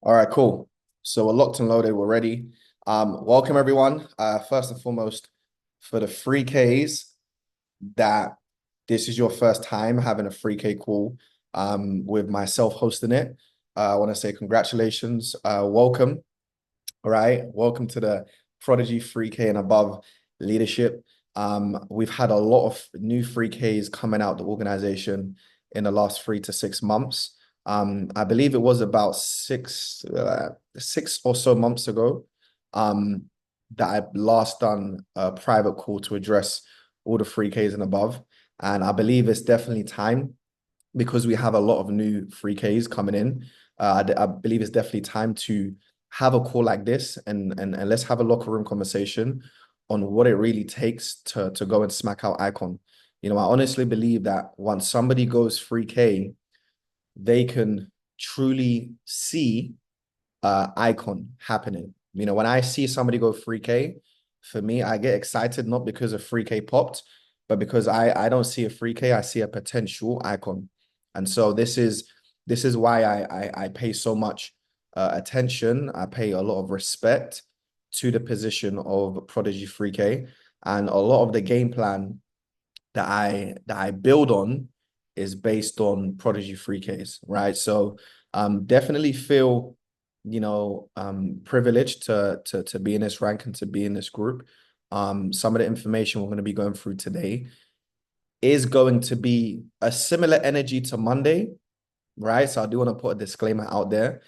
All right, cool. So we're locked and loaded. We're ready. Welcome everyone. First and foremost, for the 3Ks that this is your first time having a 3K call with myself hosting it. I want to say congratulations. Welcome. All right. Welcome to the Prodigy 3K and above leadership. We've had a lot of new 3Ks coming out the organization in the last 3 to 6 months. I believe it was about six or so months ago um, that I last done a private call to address all the 3Ks and above. And I believe it's definitely time because we have a lot of new 3Ks coming in. I believe it's definitely time to have a call like this and let's have a locker room conversation on what it really takes to go and smack out Icon. I honestly believe that once somebody goes 3K, they can truly see Icon happening. When I see somebody go 3K, for me, I get excited not because a 3K popped, but because I don't see a 3K, I see a potential Icon. And so this is why I pay so much attention. I pay a lot of respect to the position of Prodigy 3K, and a lot of the game plan that I build on is based on Prodigy 3Ks, right? So definitely feel privileged to be in this rank and to be in this group. Some of the information we're going to be going through today is going to be a similar energy to Monday, right? So I do want to put a disclaimer out there.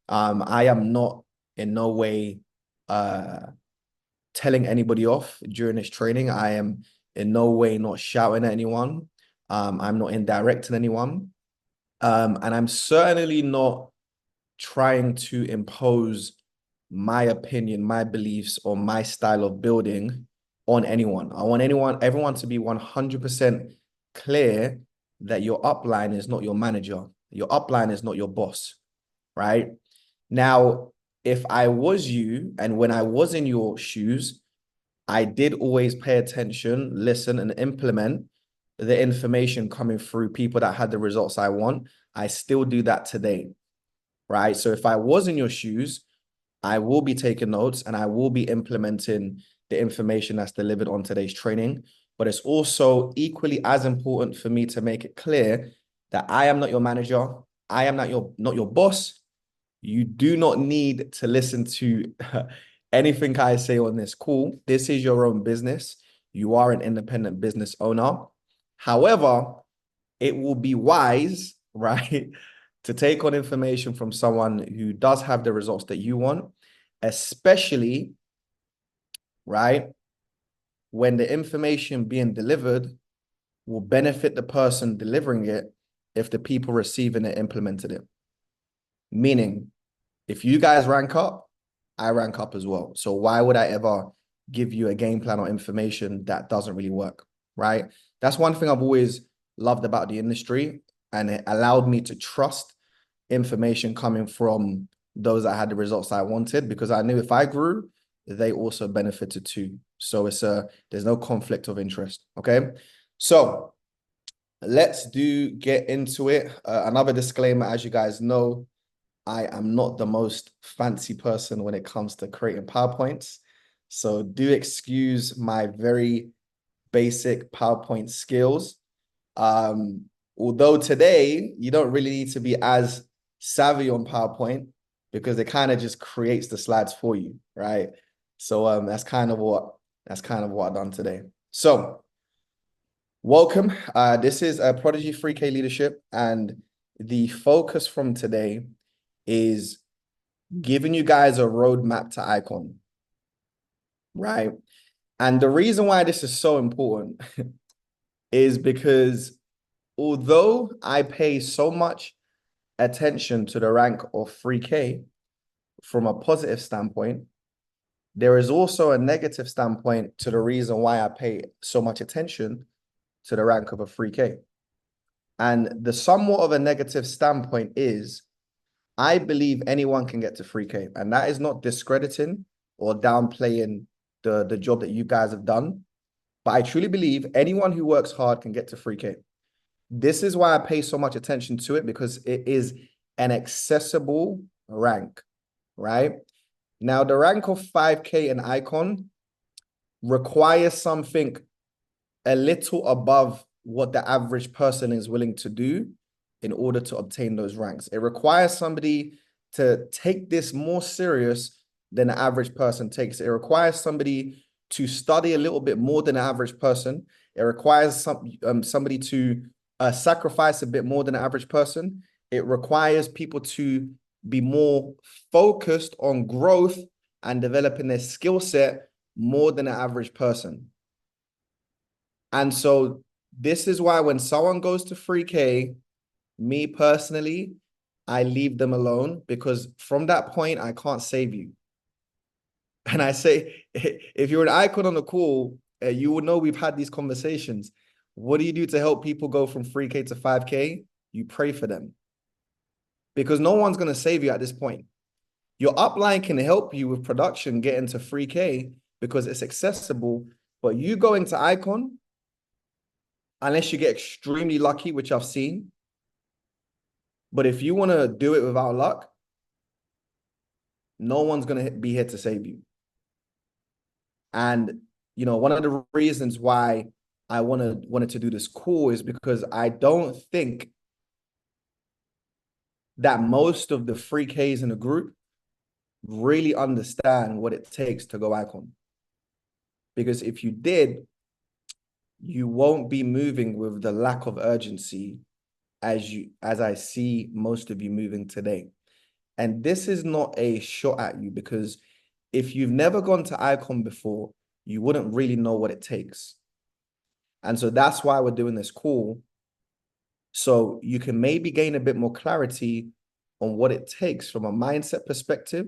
I am not in no way uh telling anybody off during this training. I am in no way not shouting at anyone. I'm not indirecting anyone. And I'm certainly not trying to impose my opinion, my beliefs, or my style of building on anyone. I want everyone to be 100% clear that your upline is not your manager. Your upline is not your boss, right? Now, if I was you and when I was in your shoes, I did always pay attention, listen, and implement the information coming through people that had the results I want. I still do that today, right? So if I was in your shoes, I will be taking notes and I will be implementing the information that's delivered on today's training. But it's also equally as important for me to make it clear that I am not your manager. I am not your boss. You do not need to listen to anything I say on this call. This is your own business. You are an independent business owner. However, it will be wise, right, to take on information from someone who does have the results that you want, especially, right, when the information being delivered will benefit the person delivering it if the people receiving it implemented it. Meaning, if you guys rank up, I rank up as well. So why would I ever give you a game plan or information that doesn't really work, right? That's one thing I've always loved about the industry, and it allowed me to trust information coming from those that had the results I wanted because I knew if I grew, they also benefited too. So there's no conflict of interest. Okay. So let's get into it. Another disclaimer, as you guys know, I am not the most fancy person when it comes to creating PowerPoints. So do excuse my very basic PowerPoint skills. Although today you don't really need to be as savvy on PowerPoint because it kind of just creates the slides for you, right? So that's kind of what I've done today. So welcome. This is a Prodigy 3K Leadership, and the focus from today is giving you guys a roadmap to Icon, right? And the reason why this is so important is because although I pay so much attention to the rank of 3K from a positive standpoint, there is also a negative standpoint to the reason why I pay so much attention to the rank of a 3K. And the somewhat of a negative standpoint is I believe anyone can get to 3K, and that is not discrediting or downplaying the job that you guys have done. But I truly believe anyone who works hard can get to 3K. This is why I pay so much attention to it because it is an accessible rank, right? Now, the rank of 5K and Icon requires something a little above what the average person is willing to do in order to obtain those ranks. It requires somebody to take this more serious than the average person takes. It requires somebody to study a little bit more than the average person. It requires somebody to sacrifice a bit more than the average person. It requires people to be more focused on growth and developing their skill set more than the average person. And so this is why when someone goes to 3K, me personally, I leave them alone, because from that point, I can't save you. And I say, if you're an icon on the call, you will know we've had these conversations. What do you do to help people go from 3K to 5K? You pray for them, because no one's going to save you at this point. Your upline can help you with production, get into 3K because it's accessible, but you going to icon, unless you get extremely lucky, which I've seen. But if you want to do it without luck, no one's going to be here to save you. And, you know, one of the reasons why I wanted to do this call is because I don't think that most of the 3Ks in the group really understand what it takes to go icon. Because if you did, you won't be moving with the lack of urgency as I see most of you moving today. And this is not a shot at you, because if you've never gone to icon before, you wouldn't really know what it takes. And so that's why we're doing this call, so you can maybe gain a bit more clarity on what it takes from a mindset perspective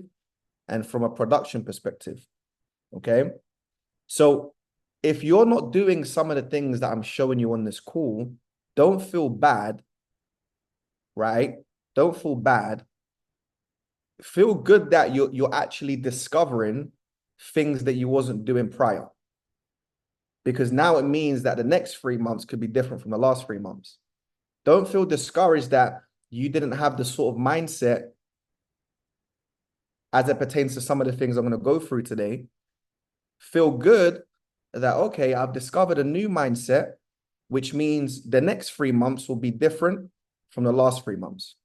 and from a production perspective. Okay. So if you're not doing some of the things that I'm showing you on this call, don't feel bad, right? Don't feel bad. Feel good that you're actually discovering things that you wasn't doing prior. Because now it means that the next 3 months could be different from the last 3 months. Don't feel discouraged that you didn't have the sort of mindset as it pertains to some of the things I'm going to go through today. Feel good that, okay, I've discovered a new mindset, which means the next 3 months will be different from the last 3 months.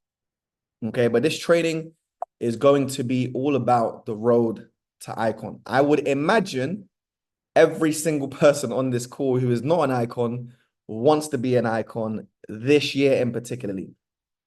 Okay, but this training is going to be all about the road to icon. I would imagine every single person on this call who is not an icon wants to be an icon this year in particularly.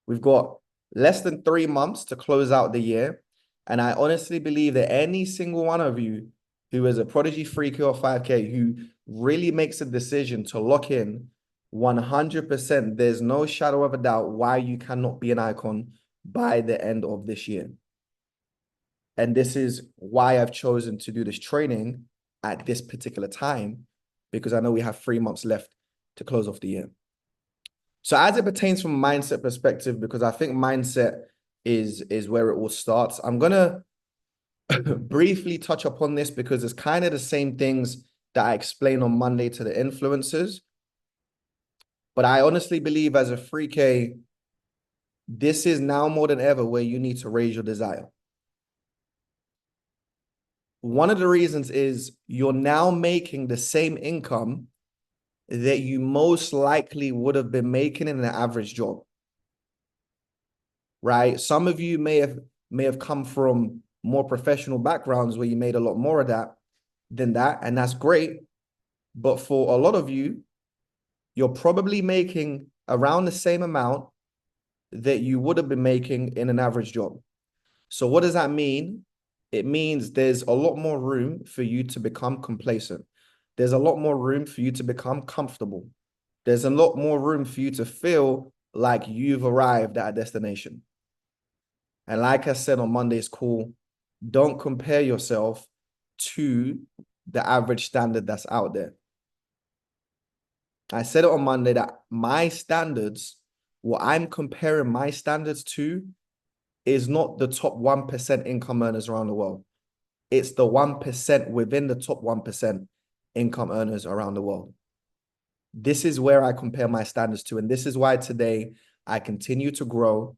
We've got less than 3 months to close out the year. And I honestly believe that any single one of you who is a Prodigy 3K or 5K who really makes a decision to lock in 100%, there's no shadow of a doubt why you cannot be an icon by the end of this year. And this is why I've chosen to do this training at this particular time, because I know we have 3 months left to close off the year. So as it pertains from a mindset perspective, because I think mindset is where it all starts, I'm going to briefly touch upon this because it's kind of the same things that I explained on Monday to the influencers. But I honestly believe as a 3K, this is now more than ever where you need to raise your desire. One of the reasons is you're now making the same income that you most likely would have been making in an average job, right? Some of you may have come from more professional backgrounds where you made a lot more of that than that, and that's great. But for a lot of you, you're probably making around the same amount that you would have been making in an average job. So what does that mean? It means there's a lot more room for you to become complacent. There's a lot more room for you to become comfortable. There's a lot more room for you to feel like you've arrived at a destination. And like I said on Monday's call, don't compare yourself to the average standard that's out there. I said it on Monday that my standards, what I'm comparing my standards to, is not the top 1% income earners around the world. It's the 1% within the top 1% income earners around the world. This is where I compare my standards to. And this is why today I continue to grow.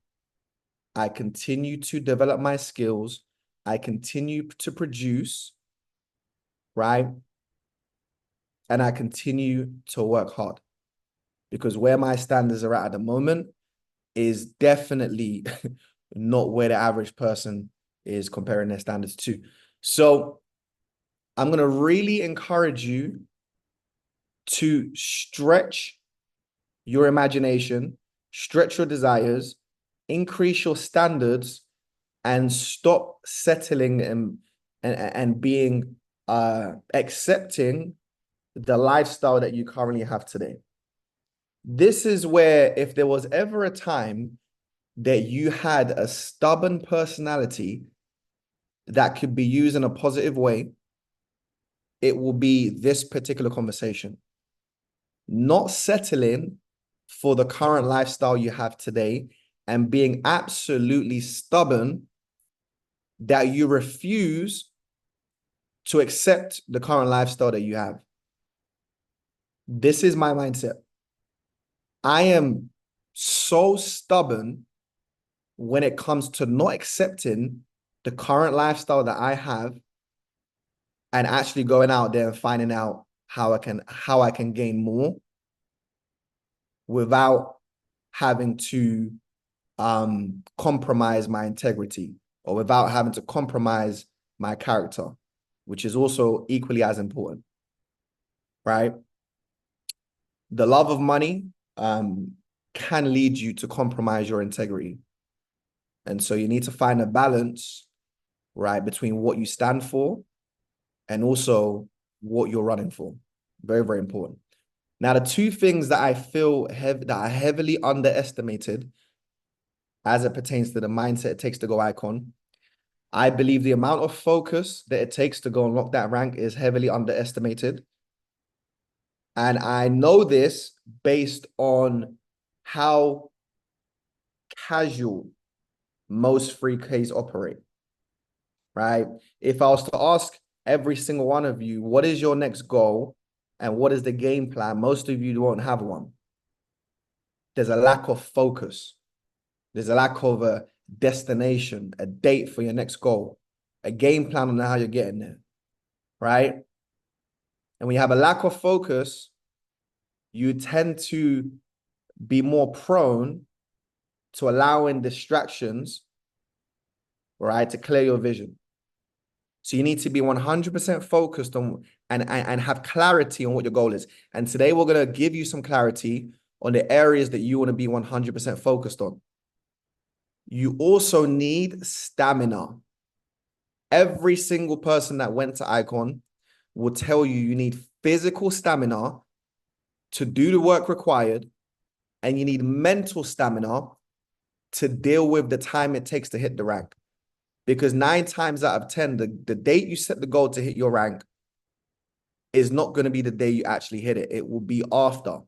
I continue to develop my skills I continue to produce, right? And I continue to work hard, because where my standards are at the moment is definitely not where the average person is comparing their standards to. So I'm going to really encourage you to stretch your imagination, stretch your desires, increase your standards, and stop settling and being accepting the lifestyle that you currently have today. This is where, if there was ever a time that you had a stubborn personality that could be used in a positive way, it will be this particular conversation. Not settling for the current lifestyle you have today and being absolutely stubborn that you refuse to accept the current lifestyle that you have. This is my mindset. I am so stubborn when it comes to not accepting the current lifestyle that I have and actually going out there and finding out how I can gain more without having to compromise my integrity, or without having to compromise my character, which is also equally as important, right? The love of money can lead you to compromise your integrity. And so you need to find a balance, right, between what you stand for and also what you're running for. Very, very important. Now, the two things that I feel that are heavily underestimated as it pertains to the mindset it takes to go icon, I believe the amount of focus that it takes to go unlock that rank is heavily underestimated. And I know this based on how casual most 3Ks operate, right? If I was to ask every single one of you, what is your next goal and what is the game plan? Most of you won't have one. There's a lack of focus. There's a lack of a destination, a date for your next goal, a game plan on how you're getting there, right? And when you have a lack of focus, you tend to be more prone to allowing distractions, right, to clear your vision. So you need to be 100% focused on and have clarity on what your goal is. And today we're going to give you some clarity on the areas that you want to be 100% focused on. You also need stamina. Every single person that went to Icon will tell you you need physical stamina to do the work required, and you need mental stamina to deal with the time it takes to hit the rank. Because 9 times out of 10, the date you set the goal to hit your rank is not going to be the day you actually hit it. It will be after.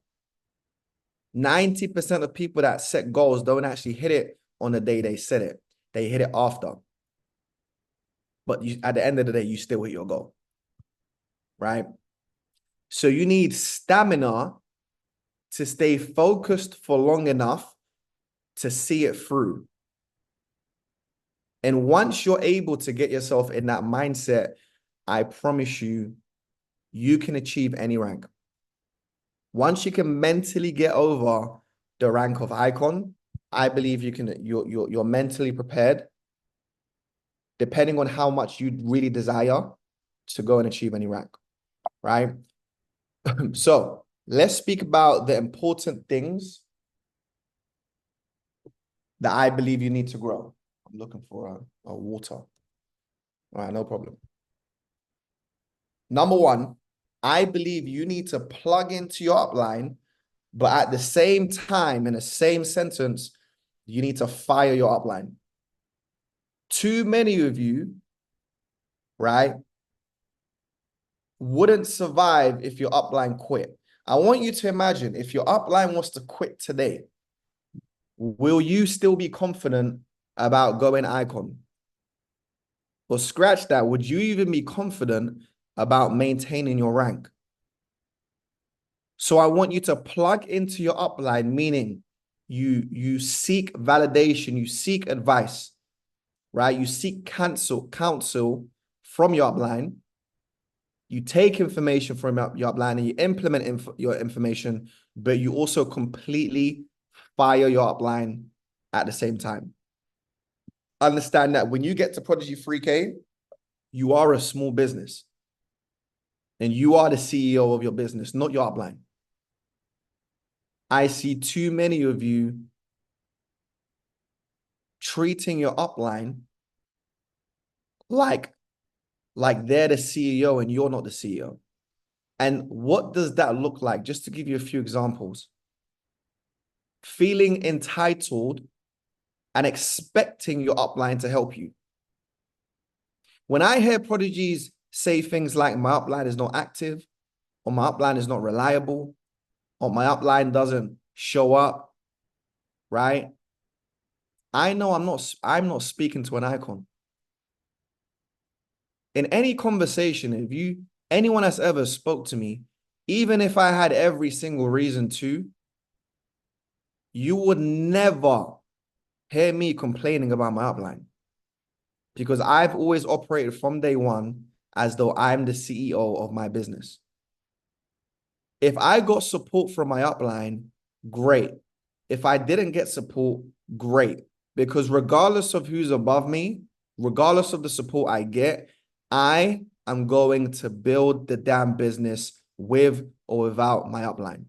90% of people that set goals don't actually hit it on the day they set it. They hit it after. But at the end of the day, you still hit your goal, right? So you need stamina to stay focused for long enough to see it through. And once you're able to get yourself in that mindset, I promise you, you can achieve any rank. Once you can mentally get over the rank of icon, I believe you're mentally prepared, depending on how much you really desire to go and achieve any rank, right? So let's speak about the important things that I believe you need to grow. I'm looking for a water. All right, no problem. Number one, I believe you need to plug into your upline, but at the same time, in the same sentence, you need to fire your upline. Too many of you, right, wouldn't survive if your upline quit. I want you to imagine if your upline was to quit today, will you still be confident about going icon? Or scratch that, would you even be confident about maintaining your rank? So I want you to plug into your upline, meaning you seek validation, you seek advice. right? You seek counsel from your upline. You take information from your upline and you implement your information, but you also completely fire your upline at the same time. Understand that when you get to Prodigy 3K, you are a small business and you are the CEO of your business, not your upline. I see too many of you treating your upline like they're the CEO and you're not the CEO. And what does that look like? Just to give you a few examples. Feeling entitled and expecting your upline to help you. When I hear prodigies say things like my upline is not active, or my upline is not reliable, or my upline doesn't show up, right? I know I'm not speaking to an icon. In any conversation, if anyone has ever spoke to me, even if I had every single reason to, you would never hear me complaining about my upline. Because I've always operated from day one as though I'm the CEO of my business. If I got support from my upline, great. If I didn't get support, great. Because regardless of who's above me, regardless of the support I get, I am going to build the damn business with or without my upline.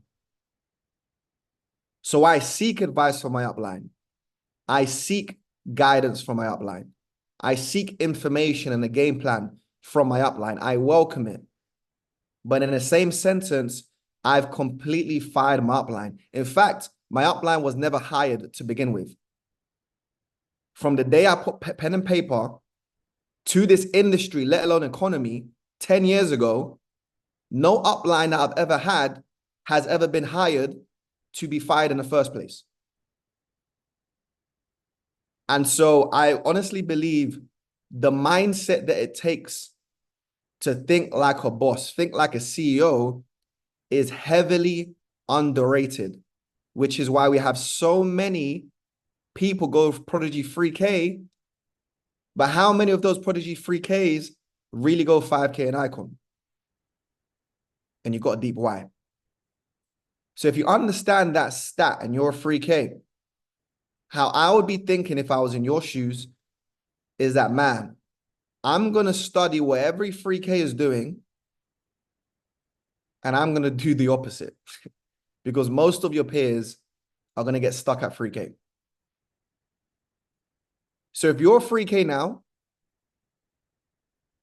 So I seek advice from my upline. I seek guidance from my upline. I seek information and a game plan from my upline. I welcome it. But in the same sentence, I've completely fired my upline. In fact, my upline was never hired to begin with. From the day I put pen and paper to this industry, let alone economy, 10 years ago, no upline that I've ever had has ever been hired to be fired in the first place. And so I honestly believe the mindset that it takes to think like a boss, think like a CEO, is heavily underrated, which is why we have so many people go Prodigy 3K, but how many of those Prodigy 3Ks really go 5K an icon? And you got a deep why. So if you understand that stat and you're a 3K, how I would be thinking if I was in your shoes is that, man, I'm going to study what every 3K is doing and I'm going to do the opposite because most of your peers are going to get stuck at 3K. So if you're a 3K now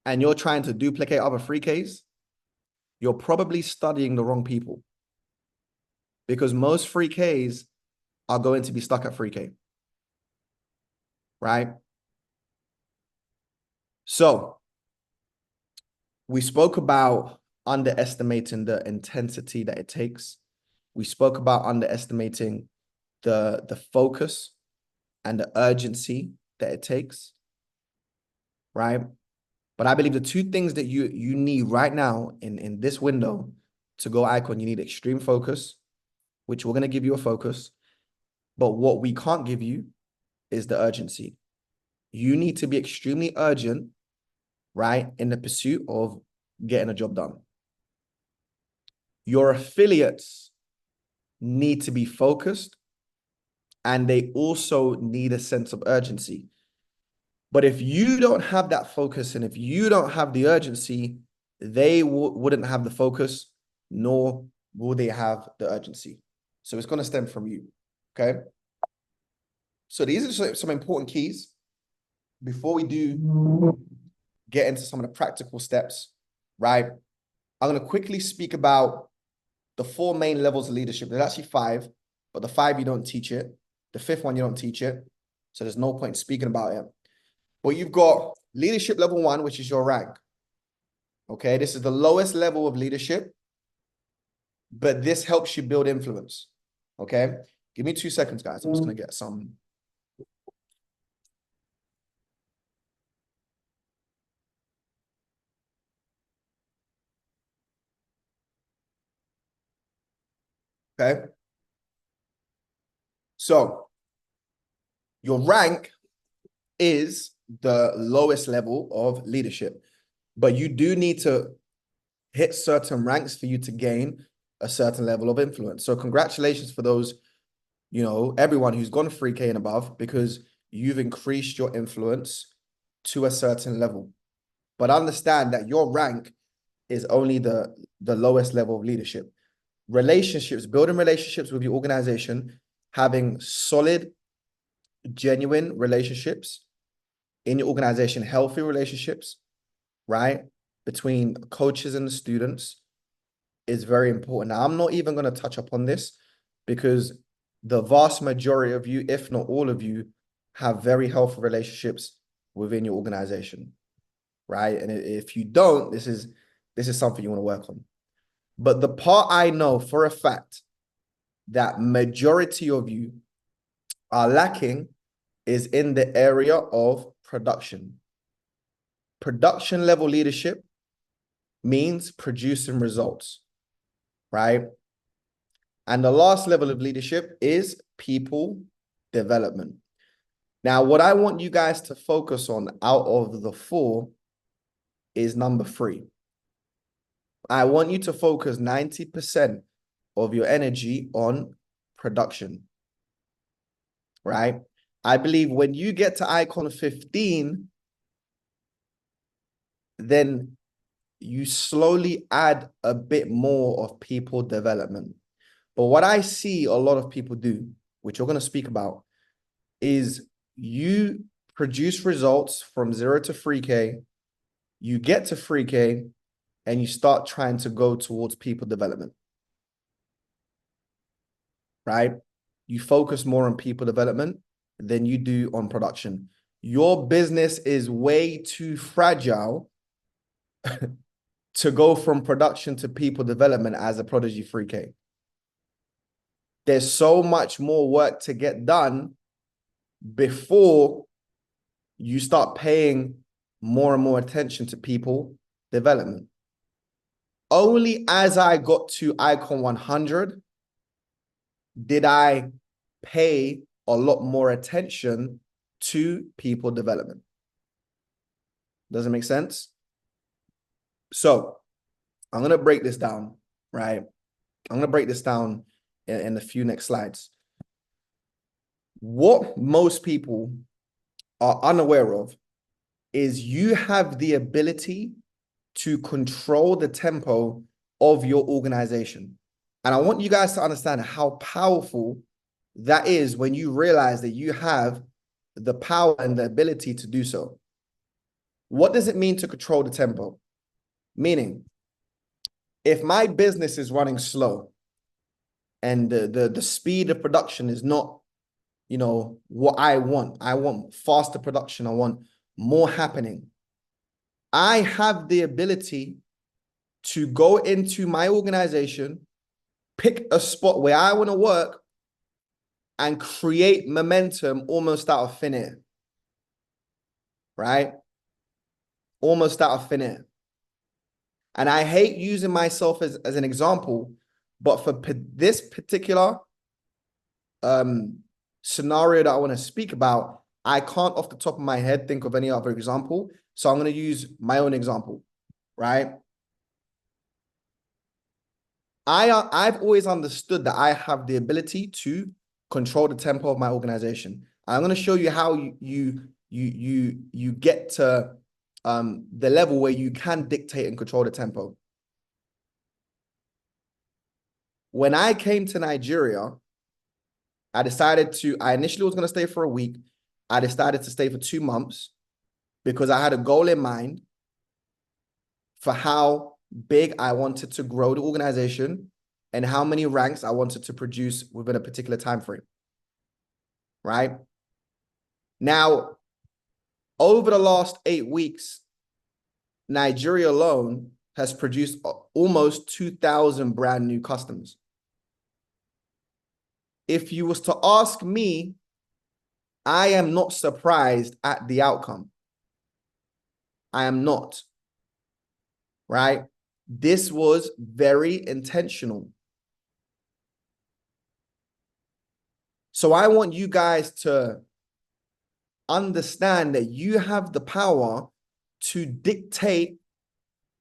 and you're trying to duplicate other 3Ks, you're probably studying the wrong people because most 3Ks are going to be stuck at 3K, right? So we spoke about underestimating the intensity that it takes. We spoke about underestimating the focus and the urgency that it takes, right? But I believe the two things that you need right now in this window to go icon, you need extreme focus, which we're going to give you a focus. But what we can't give you is the urgency. You need to be extremely urgent, right, in the pursuit of getting a job done. Your affiliates need to be focused and they also need a sense of urgency. But if you don't have that focus and if you don't have the urgency, they wouldn't have the focus, nor will they have the urgency. So it's going to stem from you, okay? So these are some important keys before we do get into some of the practical steps, right? I'm going to quickly speak about the 4 main levels of leadership. There's actually 5, but the 5, you don't teach it. The 5th one, you don't teach it. So there's no point speaking about it. But you've got leadership level 1, which is your rank. Okay, this is the lowest level of leadership, but this helps you build influence. Okay, give me 2 seconds, guys. I'm just going to get some. Okay, so your rank is the lowest level of leadership. But you do need to hit certain ranks for you to gain a certain level of influence. So congratulations for those, everyone who's gone 3K and above, because you've increased your influence to a certain level. But understand that your rank is only the lowest level of leadership. Relationships, building relationships with your organization, having solid, genuine relationships in your organization, healthy relationships, right, between coaches and the students is very important. Now, I'm not even going to touch upon this because the vast majority of you, if not all of you, have very healthy relationships within your organization, right? And if you don't, this is something you want to work on. But the part I know for a fact that majority of you are lacking is in the area of production. Production level leadership means producing results, right? And the last level of leadership is people development. Now, what I want you guys to focus on out of the 4 is number 3. I want you to focus 90% of your energy on production, right? I believe when you get to icon 15, then you slowly add a bit more of people development. But what I see a lot of people do, which we're going to speak about, is you produce results from 0 to 3K, you get to 3K, and you start trying to go towards people development, right? You focus more on people development than you do on production. Your business is way too fragile to go from production to people development as a Prodigy 3K. There's so much more work to get done before you start paying more and more attention to people development. Only as I got to icon 100 did I pay a lot more attention to people development. Does it make sense? So I'm going to break this down, right? I'm going to break this down in a few next slides. What most people are unaware of is you have the ability to control the tempo of your organization. And I want you guys to understand how powerful that is when you realize that you have the power and the ability to do so. What does it mean to control the tempo? Meaning, if my business is running slow and the speed of production is not, what I want faster production. I want more happening. I have the ability to go into my organization, pick a spot where I want to work, and create momentum almost out of thin air, right? Almost out of thin air. And I hate using myself as an example, but for this particular scenario that I want to speak about, I can't off the top of my head think of any other example. So I'm going to use my own example, right? I've always understood that I have the ability to control the tempo of my organization. I'm going to show you how you get to the level where you can dictate and control the tempo. When I came to Nigeria, I initially was going to stay for a week. I decided to stay for 2 months because I had a goal in mind for how big I wanted to grow the organization and how many ranks I wanted to produce within a particular time frame, right? Now, over the last 8 weeks, Nigeria alone has produced almost 2,000 brand new customers. If you was to ask me, I am not surprised at the outcome. I am not, right? This was very intentional. So I want you guys to understand that you have the power to dictate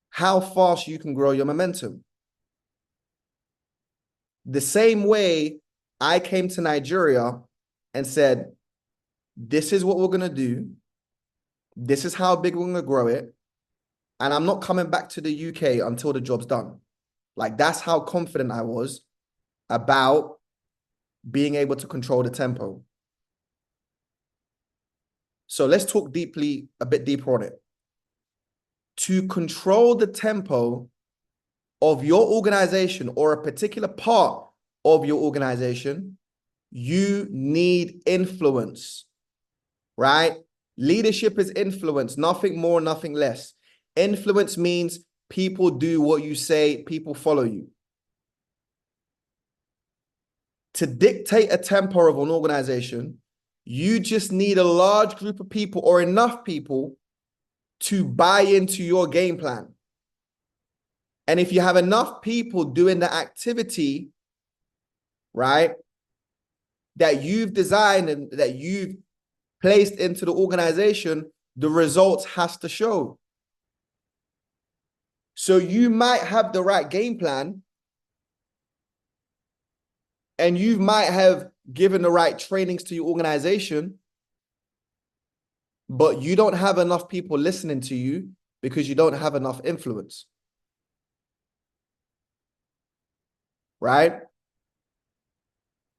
how fast you can grow your momentum. The same way I came to Nigeria and said, this is what we're going to do. This is how big we're going to grow it. And I'm not coming back to the UK until the job's done. Like, that's how confident I was about being able to control the tempo. So let's talk a bit deeper on it. To control the tempo of your organization or a particular part of your organization, you need influence, right? Leadership is influence, nothing more, nothing less. Influence means people do what you say, people follow you. To dictate a tempo of an organization, you just need a large group of people or enough people to buy into your game plan. And if you have enough people doing the activity, right, that you've designed and that you've placed into the organization, the results has to show. So you might have the right game plan and you might have given the right trainings to your organization, but you don't have enough people listening to you because you don't have enough influence. Right?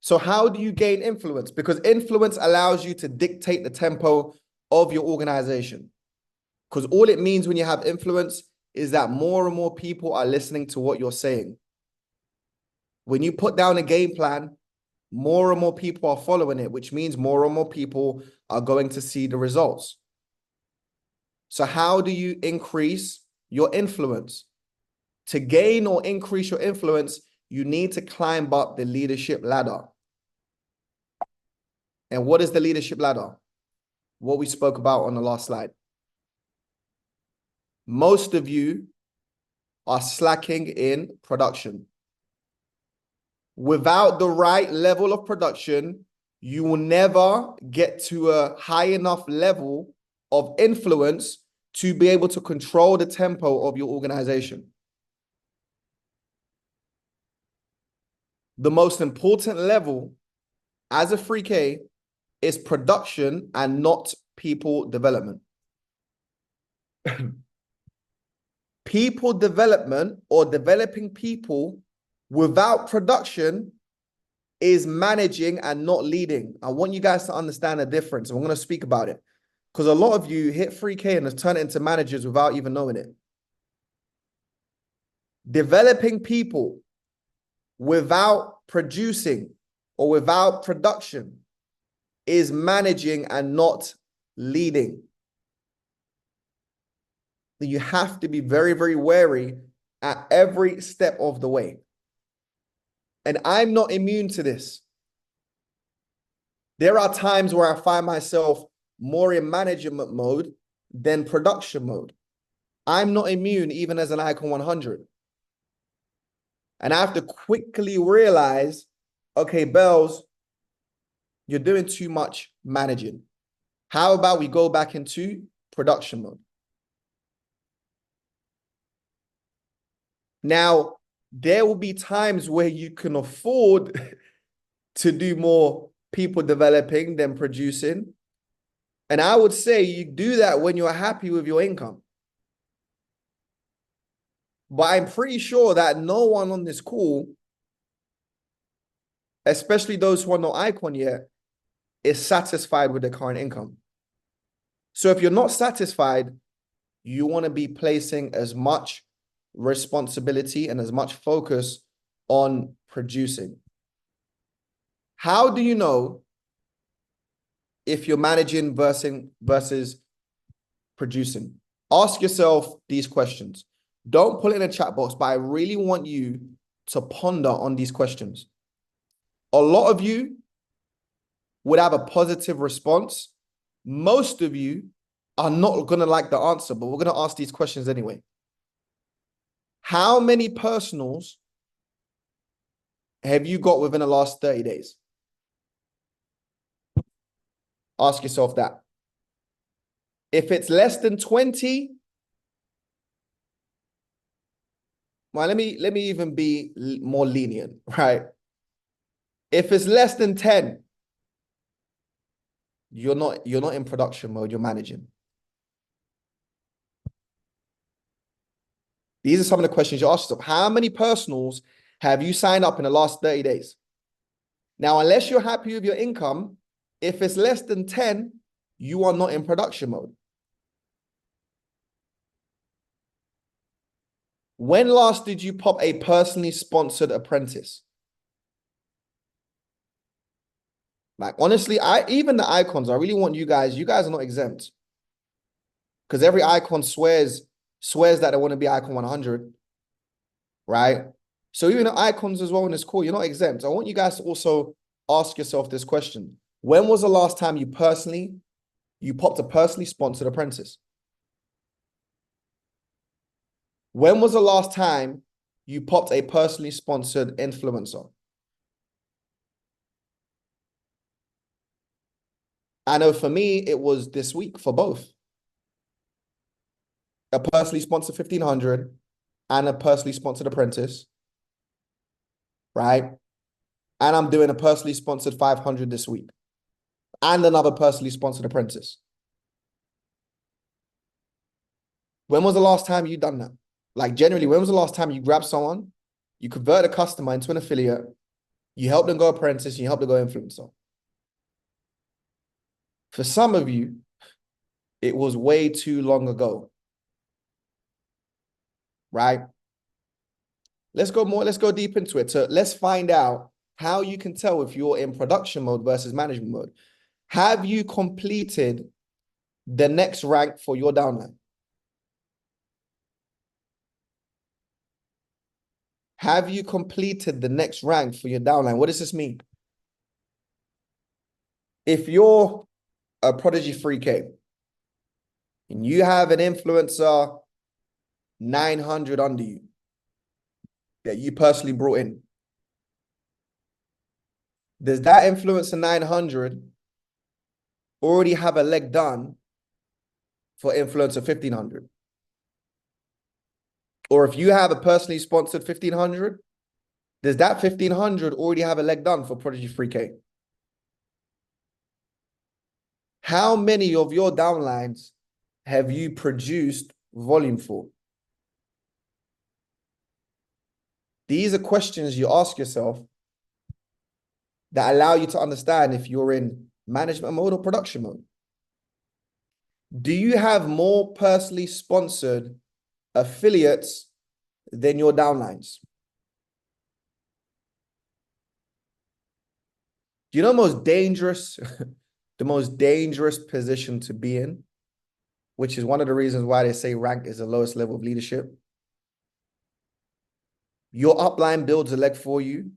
So how do you gain influence? Because influence allows you to dictate the tempo of your organization. Because all it means when you have influence is that more and more people are listening to what you're saying. When you put down a game plan, more and more people are following it, which means more and more people are going to see the results. So how do you increase your influence? To gain or increase your influence, you need to climb up the leadership ladder. And what is the leadership ladder? What we spoke about on the last slide. Most of you are slacking in production. Without the right level of production, you will never get to a high enough level of influence to be able to control the tempo of your organization. The most important level as a 3K is production and not people development. People development or developing people without production is managing and not leading. I want you guys to understand the difference. I'm going to speak about it because a lot of you hit 3K and have turned it into managers without even knowing it. Developing people without producing or without production is managing and not leading. You have to be very, very wary at every step of the way. And I'm not immune to this. There are times where I find myself more in management mode than production mode. I'm not immune even as an Icon 100. And I have to quickly realize, okay, Bells, you're doing too much managing. How about we go back into production mode? Now, there will be times where you can afford to do more people developing than producing. And I would say you do that when you're happy with your income. But I'm pretty sure that no one on this call, especially those who are not Icon yet, is satisfied with their current income. So if you're not satisfied, you want to be placing as much responsibility and as much focus on producing. How do you know if you're managing versus producing? Ask yourself these questions. Don't put it in a chat box, but I really want you to ponder on these questions. A lot of you would have a positive response. Most of you are not going to like the answer, but we're going to ask these questions anyway. How many personals have you got within the last 30 days? Ask yourself that. If it's less than 20, well, let me even be more lenient, right? If it's less than 10, you're not in production mode, you're managing. These are some of the questions you ask yourself. How many personals have you signed up in the last 30 days? Now, unless you're happy with your income, if it's less than 10, you are not in production mode. When last did you pop a personally sponsored apprentice? Like, honestly, even the icons, I really want you guys are not exempt. Because every icon swears that they want to be icon 100, right? So even the icons as well in this call, you're not exempt. I want you guys to also ask yourself this question. When was the last time you popped a personally sponsored apprentice? When was the last time you popped a personally sponsored influencer? I know for me, it was this week for both. A personally sponsored 1,500 and a personally sponsored apprentice, right? And I'm doing a personally sponsored 500 this week and another personally sponsored apprentice. When was the last time you done that? Like, generally, when was the last time you grabbed someone, you convert a customer into an affiliate, you help them go apprentice, you help them go influencer? For some of you, it was way too long ago, right? Let's go deep into it. So let's find out how you can tell if you're in production mode versus management mode. Have you completed the next rank for your downline? Have you completed the next rank for your downline? What does this mean? If you're a Prodigy 3K and you have an influencer 900 under you that you personally brought in, does that influencer 900 already have a leg done for influencer 1,500? Or if you have a personally sponsored 1,500, does that 1,500 already have a leg done for Prodigy 3K? How many of your downlines have you produced volume for? These are questions you ask yourself that allow you to understand if you're in management mode or production mode. Do you have more personally sponsored affiliates than your downlines? Do you know the most dangerous position to be in, which is one of the reasons why they say rank is the lowest level of leadership? Your upline builds a leg for you,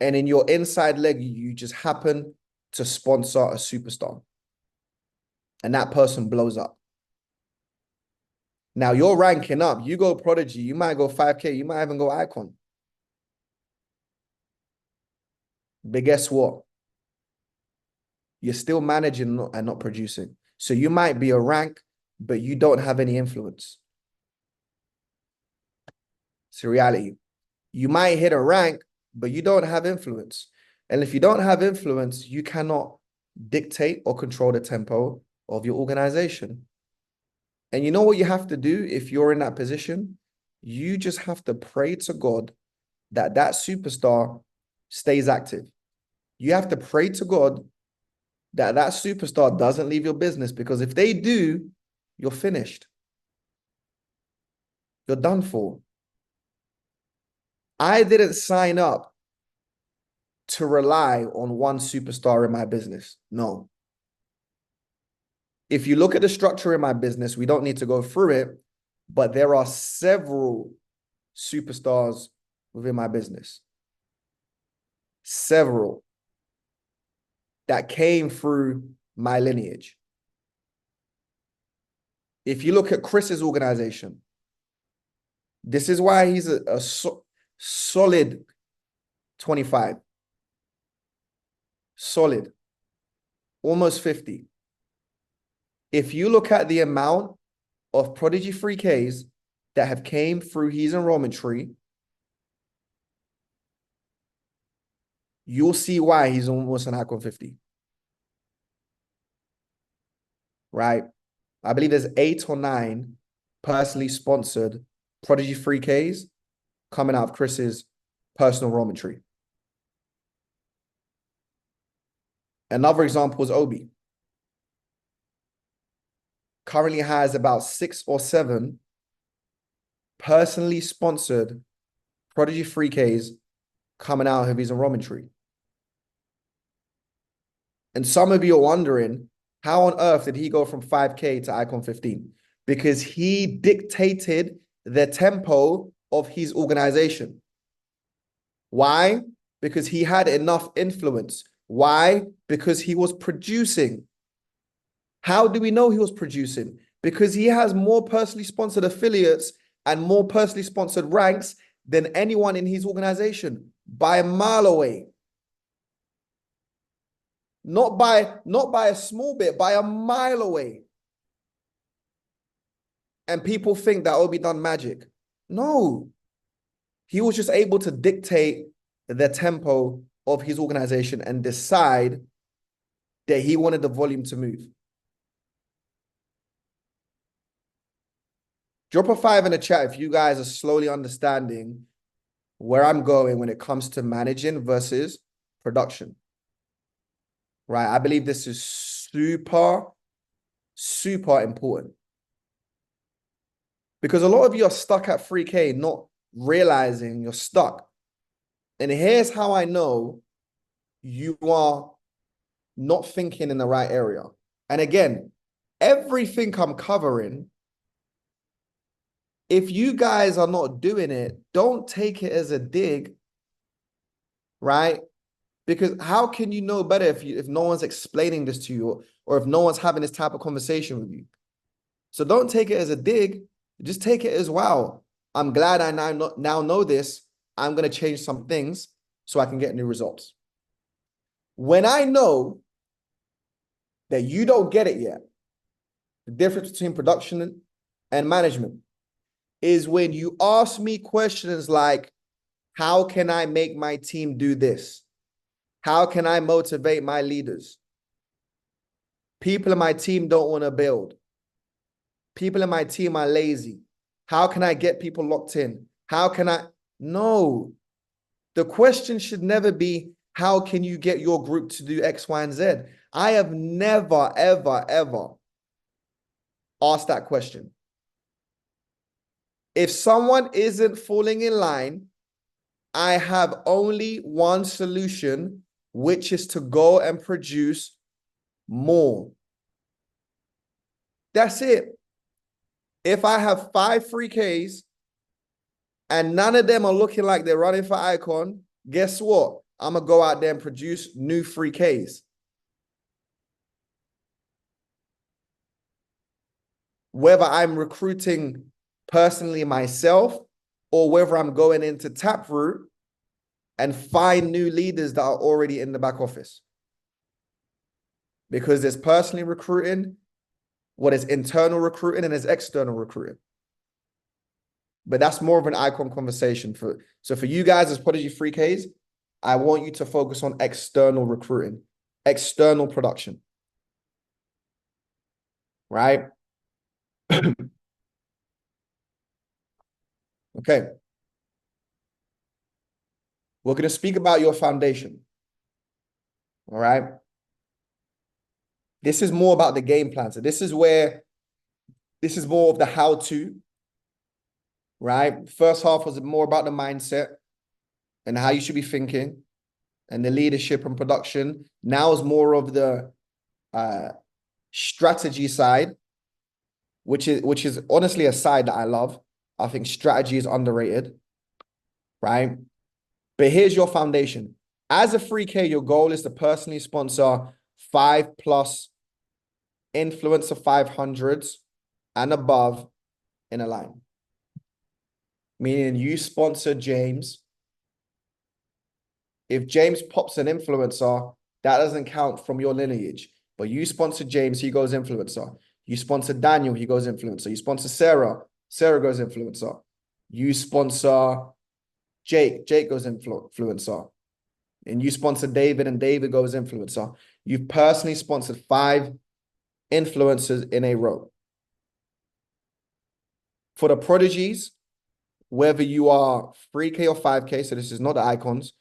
and in your inside leg, you just happen to sponsor a superstar, and that person blows up. Now you're ranking up. You go Prodigy, you might go 5K, you might even go Icon. But guess what? You're still managing and not producing. So you might be a rank, but you don't have any influence. It's a reality. You might hit a rank, but you don't have influence. And if you don't have influence, you cannot dictate or control the tempo of your organization. And you know what you have to do if you're in that position? You just have to pray to God that that superstar stays active. You have to pray to God that that superstar doesn't leave your business, because if they do, you're finished. You're done for. I didn't sign up to rely on one superstar in my business. No. If you look at the structure in my business, we don't need to go through it, but there are several superstars within my business. Several that came through my lineage. If you look at Chris's organization, this is why he's a solid 25. Solid. Almost 50. if you look at the amount of Prodigy 3Ks that have came through his enrollment tree, you'll see why he's almost an Icon 50. Right? I believe there's 8 or 9 personally sponsored Prodigy 3Ks coming out of Chris's personal enrollment tree. Another example is Obi. Currently has about 6 or 7 personally sponsored Prodigy 3Ks coming out of his enrollment tree. And some of you are wondering, how on earth did he go from 5K to Icon 15? Because he dictated the tempo of his organization. Why? Because he had enough influence. Why? Because he was producing. How do we know he was producing? Because he has more personally sponsored affiliates and more personally sponsored ranks than anyone in his organization by a mile away. Not by a small bit, by a mile away. And people think that Obi done magic. No. He was just able to dictate the tempo of his organization and decide that he wanted the volume to move. Drop a 5 in the chat if you guys are slowly understanding where I'm going when it comes to managing versus production. Right? I believe this is super, super important. Because a lot of you are stuck at 3K, not realizing you're stuck. And here's how I know you are not thinking in the right area. And again, everything I'm covering, if you guys are not doing it, don't take it as a dig, right? Because how can you know better if no one's explaining this to you or if no one's having this type of conversation with you? So don't take it as a dig. Just take it as, wow, I'm glad I now know this. I'm going to change some things so I can get new results. When I know that you don't get it yet, the difference between production and management is when you ask me questions like, how can I make my team do this? How can I motivate my leaders? People in my team don't want to build. People in my team are lazy. How can I get people locked in? How can I? No. The question should never be, how can you get your group to do X, Y, and Z? I have never, ever, ever asked that question. If someone isn't falling in line, I have only one solution, which is to go and produce more. That's it. If I have 5 3Ks and none of them are looking like they're running for Icon, guess what? I'm going to go out there and produce new 3Ks. Whether I'm recruiting personally myself or whether I'm going into Taproot and find new leaders that are already in the back office. Because there's personally recruiting, what is internal recruiting, and there's external recruiting. But that's more of an Icon conversation. So for you guys as Prodigy 3Ks, I want you to focus on external recruiting, external production. Right? Okay. We're going to speak about your foundation. All right. This is more about the game plan. So this is more of the how-to, right? First half was more about the mindset and how you should be thinking and the leadership and production. Now is more of the strategy side, which is honestly a side that I love. I think strategy is underrated, right? But here's your foundation. As a 3K, your goal is to personally sponsor 5+ influencer 500s and above in a line. Meaning you sponsor James. If James pops an influencer, that doesn't count from your lineage. But you sponsor James, he goes influencer. You sponsor Daniel, he goes influencer. You sponsor Sarah, Sarah goes influencer. You sponsor Jake, Jake goes influencer. And you sponsor David, and David goes influencer. You've personally sponsored 5 influencers in a row. For the prodigies, whether you are 3K or 5K, so this is not the icons,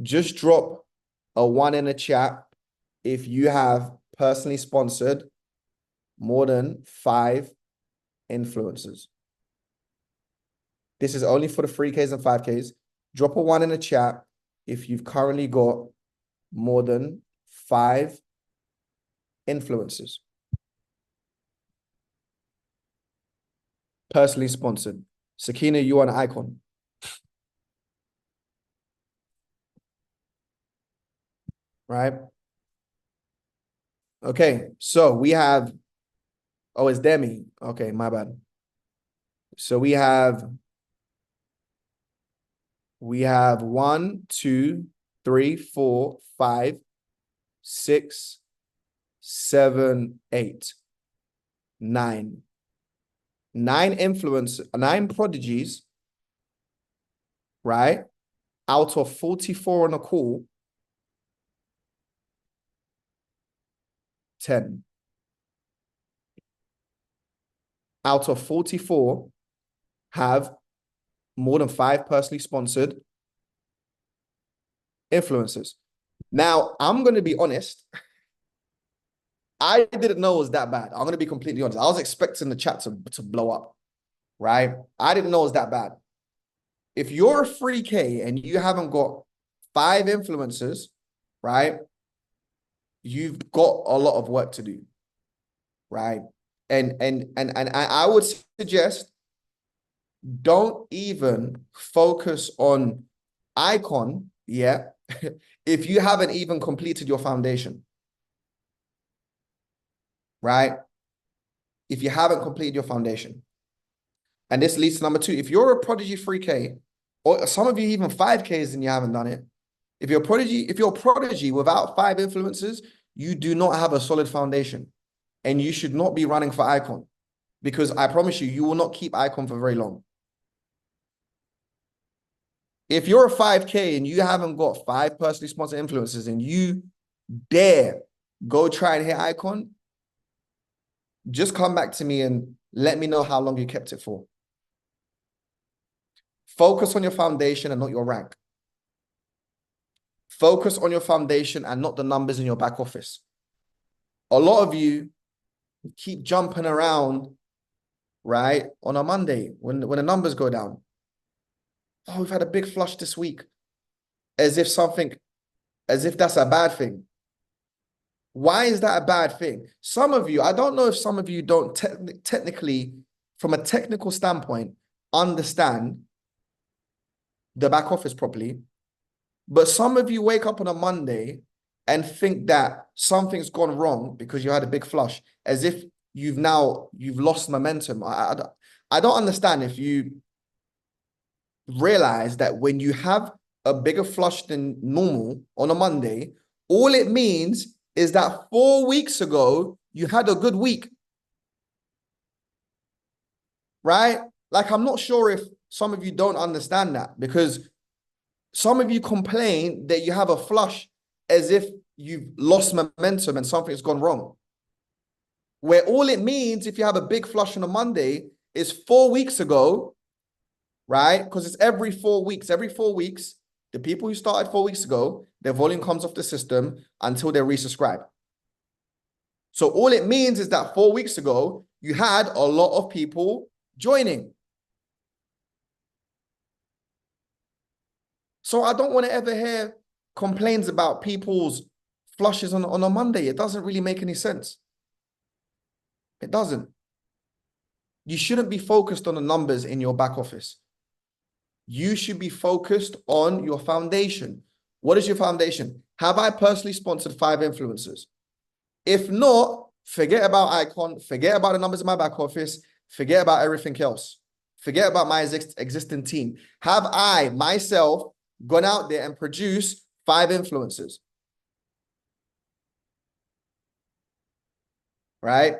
just drop a 1 in the chat if you have personally sponsored more than 5 influencers. This is only for the 3Ks and 5Ks. Drop a 1 in the chat if you've currently got more than 5 influencers. Personally sponsored. Sakina, you are an icon. Right? Okay, so we have, oh, it's Demi. Okay, my bad. So we have 1, 2, 3, 4, 5, 6, 7, 8, 9. 9 prodigies, right? Out of 44 on a call, 10. Out of 44 have more than 5 personally sponsored influencers. Now, I'm going to be honest. I didn't know it was that bad. I'm going to be completely honest. I was expecting the chat to blow up, right? I didn't know it was that bad. If you're a 3K and you haven't got 5 influencers, right? You've got a lot of work to do, right? And I would suggest don't even focus on icon yet if you haven't even completed your foundation, right? If you haven't completed your foundation. And this leads to number 2. If you're a prodigy 3K, or some of you even 5Ks and you haven't done it, if you're a prodigy without 5 influencers, you do not have a solid foundation. And you should not be running for icon, because I promise you, you will not keep icon for very long. If you're a 5K and you haven't got 5 personally sponsored influencers and you dare go try and hit icon, just come back to me and let me know how long you kept it for. Focus on your foundation and not your rank. Focus on your foundation and not the numbers in your back office. A lot of you keep jumping around, right, on a Monday when the numbers go down. Oh, we've had a big flush this week. As if that's a bad thing. Why is that a bad thing? Some of you, I don't know if some of you don't technically, from a technical standpoint, understand the back office properly. But some of you wake up on a Monday and think that something's gone wrong because you had a big flush, as if you've lost momentum. I don't understand if you realize that when you have a bigger flush than normal on a Monday, all it means is that 4 weeks ago, you had a good week. Right? Like, I'm not sure if some of you don't understand that, because some of you complain that you have a flush as if you've lost momentum and something's gone wrong. Where all it means, if you have a big flush on a Monday, is 4 weeks ago, right? Because it's every 4 weeks. Every 4 weeks, the people who started 4 weeks ago, their volume comes off the system until they resubscribe. So all it means is that 4 weeks ago, you had a lot of people joining. So I don't want to ever hear complaints about people's flushes on a Monday. It doesn't really make any sense. It doesn't. You shouldn't be focused on the numbers in your back office. You should be focused on your foundation. What is your foundation? Have I personally sponsored 5 influencers? If not, forget about icon, forget about the numbers in my back office, forget about everything else. Forget about my existing team. Have I, myself, gone out there and produced 5 influencers? Right?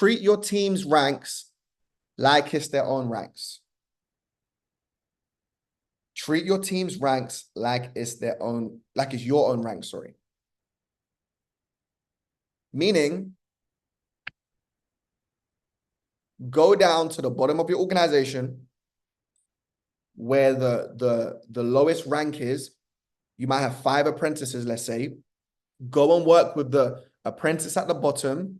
treat your team's ranks like it's their own ranks. Treat your team's ranks like it's their own, like it's your own rank, sorry. Meaning, go down to the bottom of your organization where the lowest rank is. You might have 5 apprentices, let's say. Go and work with the apprentice at the bottom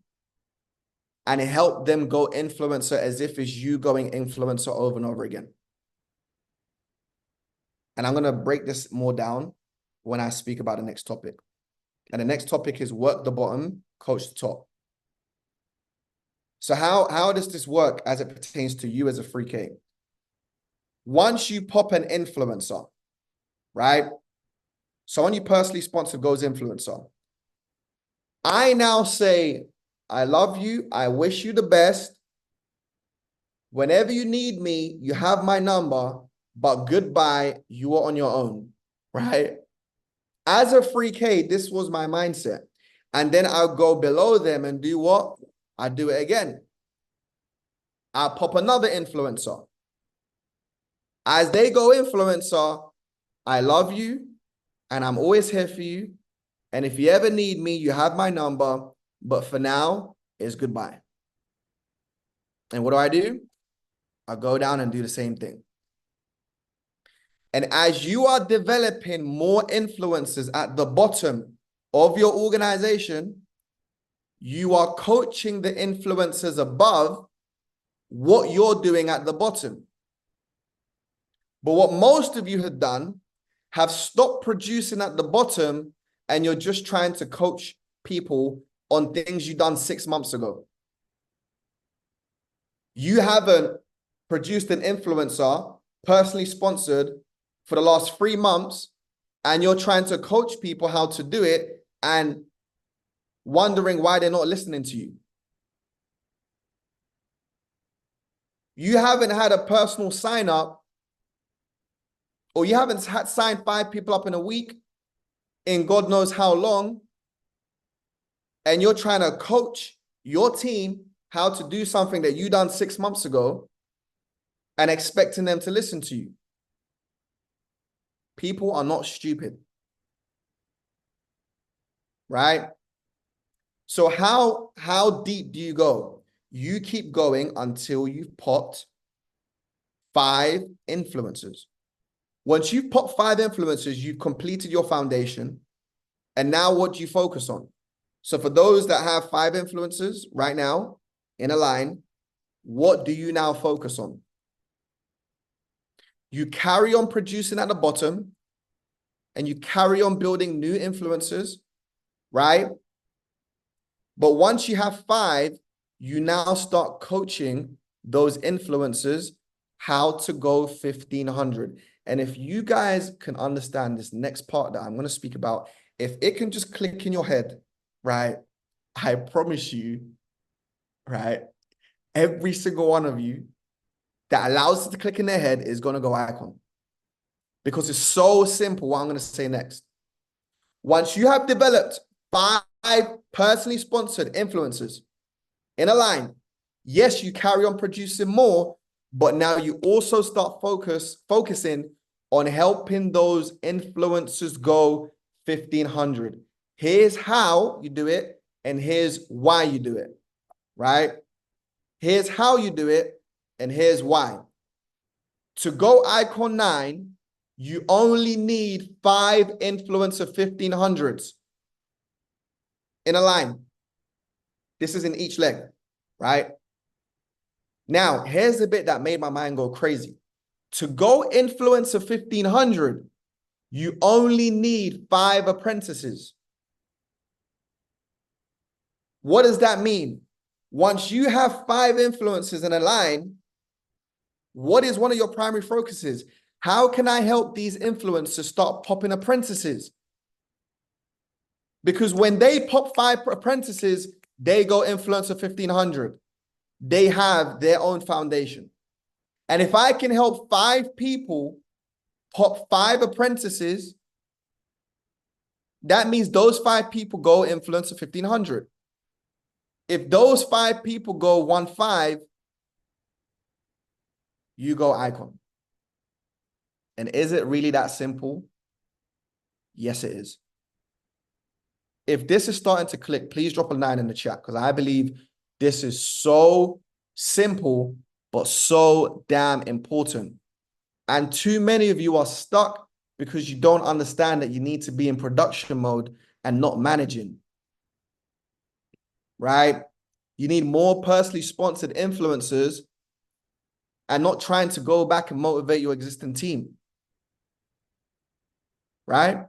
and help them go influencer as if it's you going influencer over and over again. And I'm going to break this more down when I speak about the next topic. And the next topic is work the bottom, coach the top. So how does this work as it pertains to you as a free K? Once you pop an influencer, right? Someone you personally sponsored goes influencer. I now say, I love you. I wish you the best. Whenever you need me, you have my number, but goodbye, you are on your own, right? As a free K, this was my mindset. And then I'll go below them and do what? I do it again. I'll pop another influencer. As they go influencer, I love you and I'm always here for you. And if you ever need me, you have my number. But for now, it's goodbye. And what do? I go down and do the same thing. And as you are developing more influencers at the bottom of your organization, you are coaching the influencers above what you're doing at the bottom. But what most of you have done have stopped producing at the bottom and you're just trying to coach people on things you've done 6 months ago. You haven't produced an influencer personally sponsored for the last 3 months and you're trying to coach people how to do it and wondering why they're not listening to you. You haven't had a personal sign up, or you haven't signed 5 people up in a week in God knows how long, and you're trying to coach your team how to do something that you done 6 months ago and expecting them to listen to you. People are not stupid, right? So how deep do you go? You keep going until you've popped 5 influencers. Once you've popped 5 influencers, you've completed your foundation. And now what do you focus on? So for those that have 5 influencers right now in a line, what do you now focus on? You carry on producing at the bottom and you carry on building new influencers, right? But once you have 5, you now start coaching those influencers how to go 1,500. And if you guys can understand this next part that I'm going to speak about, if it can just click in your head, right? I promise you, right? Every single one of you that allows it to click in their head is going to go icon. Because it's so simple what I'm going to say next. Once you have developed 5 personally sponsored influencers in a line, yes, you carry on producing more, but now you also start focusing on helping those influencers go 1,500. Here's how you do it, and here's why you do it, right? Here's how you do it, and here's why. To go icon 9, you only need 5 influencer 1,500s in a line. This is in each leg, right? Now, here's the bit that made my mind go crazy. To go influencer 1,500, you only need 5 apprentices. What does that mean? Once you have 5 influencers in a line, what is one of your primary focuses? How can I help these influencers start popping apprentices? Because when they pop 5 apprentices, they go influencer 1,500. They have their own foundation. And if I can help 5 people pop 5 apprentices, that means those 5 people go influencer 1,500. If those 5 people go 1-5, you go icon. And is it really that simple? Yes, it is. If this is starting to click, please drop a 9 in the chat, because I believe this is so simple, but so damn important. And too many of you are stuck because you don't understand that you need to be in production mode and not managing, right? You need more personally sponsored influencers and not trying to go back and motivate your existing team, right?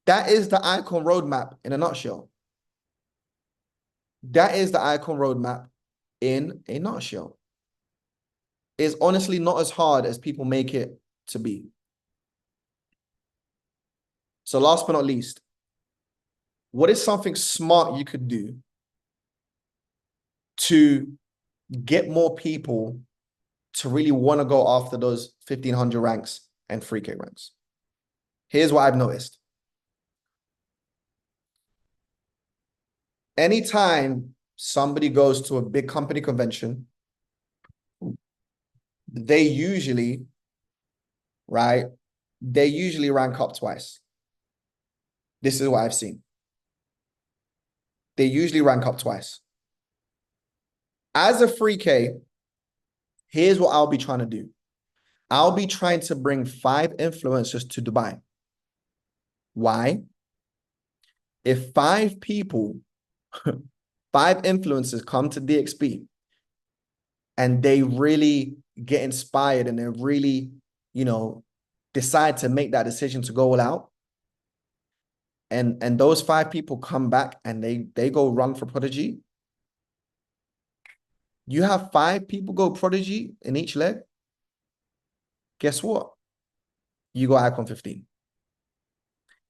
That is the icon roadmap in a nutshell. That is the icon roadmap in a nutshell. It's honestly not as hard as people make it to be. So last but not least, what is something smart you could do to get more people to really want to go after those 1,500 ranks and 3K ranks? Here's what I've noticed. Anytime somebody goes to a big company convention, they usually, right, they usually rank up twice. This is what I've seen. They usually rank up twice. As a 3K, here's what I'll be trying to do. I'll be trying to bring 5 influencers to Dubai. Why? If 5 people, 5 influencers come to DXB and they really get inspired and they really, decide to make that decision to go all out, and those 5 people come back and they go run for Prodigy, you have 5 people go Prodigy in each leg, guess what? You go Icon 15.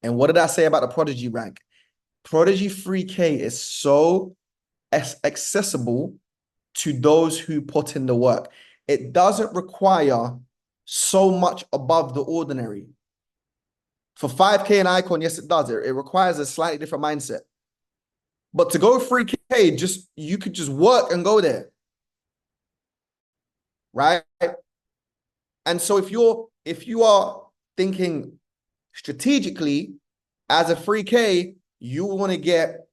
And what did I say about the Prodigy rank? Prodigy 3K is so accessible to those who put in the work. It doesn't require so much above the ordinary. For 5K and Icon, yes, it does. It requires a slightly different mindset. But to go 3K, you could just work and go there. Right? And so if you are thinking strategically as a 3K, you want to get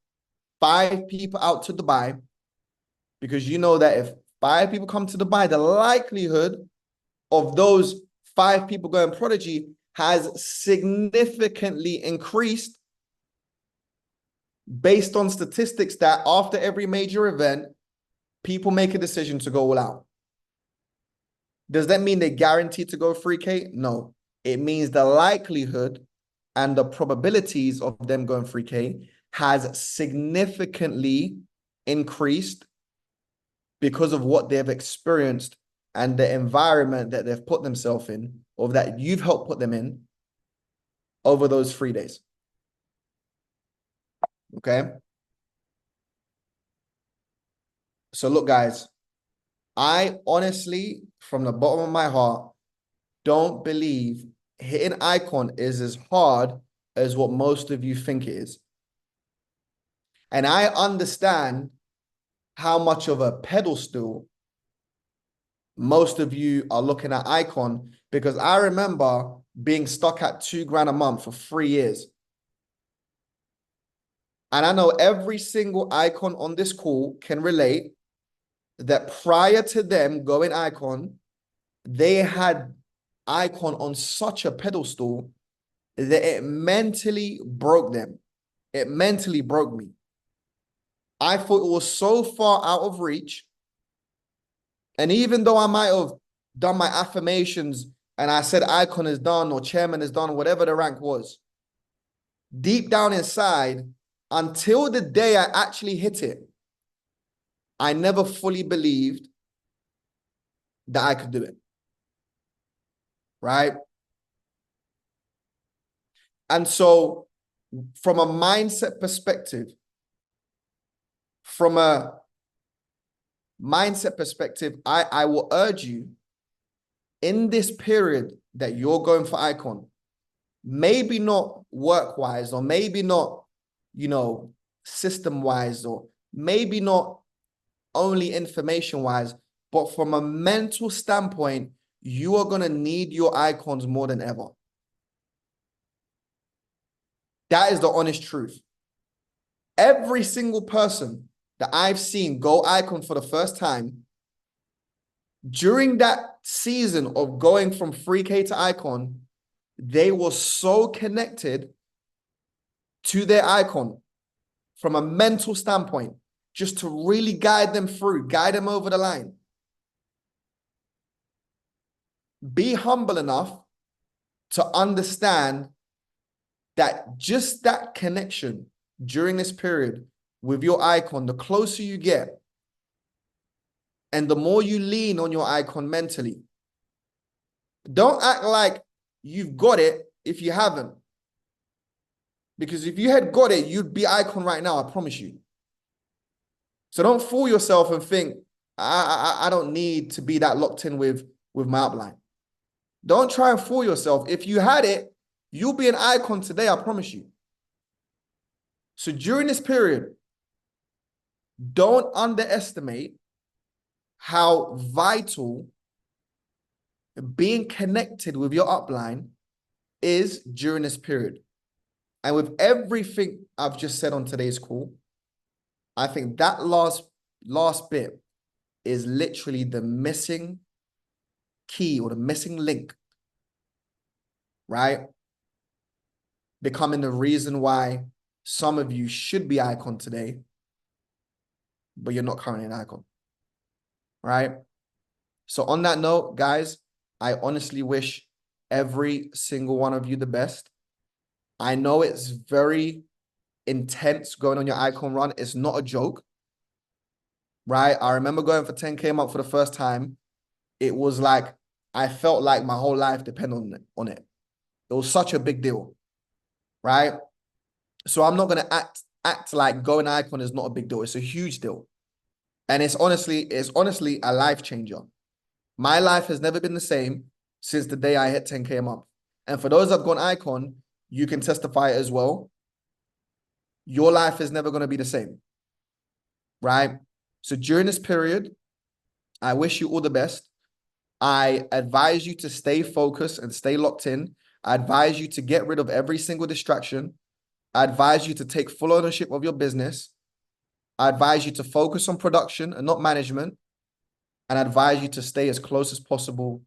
5 people out to Dubai, because you know that if 5 people come to Dubai, the likelihood of those 5 people going Prodigy has significantly increased based on statistics that after every major event, people make a decision to go all out. Does that mean they're guaranteed to go 3K? No. It means the likelihood and the probabilities of them going 3K has significantly increased because of what they've experienced and the environment that they've put themselves in, or that you've helped put them in over those 3 days. Okay? So look, guys, I honestly, from the bottom of my heart, don't believe hitting Icon is as hard as what most of you think it is. And I understand how much of a pedestal most of you are looking at Icon, because I remember being stuck at $2,000 a month for 3 years. And I know every single Icon on this call can relate that prior to them going Icon, they had Icon on such a pedestal that it mentally broke them. It mentally broke me. I thought it was so far out of reach. And even though I might have done my affirmations and I said Icon is done or chairman is done, whatever the rank was, deep down inside, until the day I actually hit it, I never fully believed that I could do it. Right? And so from a mindset perspective, I will urge you in this period that you're going for Icon, maybe not work-wise or maybe not, system-wise or maybe not only information wise, but from a mental standpoint, you are going to need your icons more than ever. That is the honest truth. Every single person that I've seen go icon for the first time, during that season of going from 3K to icon, they were so connected to their icon from a mental standpoint, just to really guide them through, guide them over the line. Be humble enough to understand that just that connection during this period with your icon, the closer you get and the more you lean on your icon mentally, don't act like you've got it if you haven't. Because if you had got it, you'd be icon right now, I promise you. So don't fool yourself and think, I don't need to be that locked in with my outline. Don't try and fool yourself. If you had it, you'll be an icon today, I promise you. So during this period, don't underestimate how vital being connected with your upline is during this period. And with everything I've just said on today's call, I think that last bit is literally the missing key or the missing link, right? Becoming the reason why some of you should be icon today, but you're not currently an icon, right? So on that note, guys, I honestly wish every single one of you the best. I know it's very intense going on your icon run. It's not a joke, right? I remember going for 10K a month for the first time. It was like, I felt like my whole life depended on it. It was such a big deal, right? So I'm not going to act like going icon is not a big deal. It's a huge deal. And it's honestly a life changer. My life has never been the same since the day I hit 10K a month. And for those that have gone icon, you can testify as well. Your life is never going to be the same, right? So during this period, I wish you all the best. I advise you to stay focused and stay locked in. I advise you to get rid of every single distraction. I advise you to take full ownership of your business. I advise you to focus on production and not management. And I advise you to stay as close as possible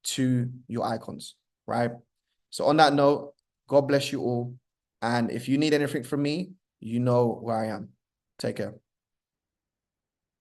to your icons, right? So on that note, God bless you all. And if you need anything from me, you know where I am. Take care.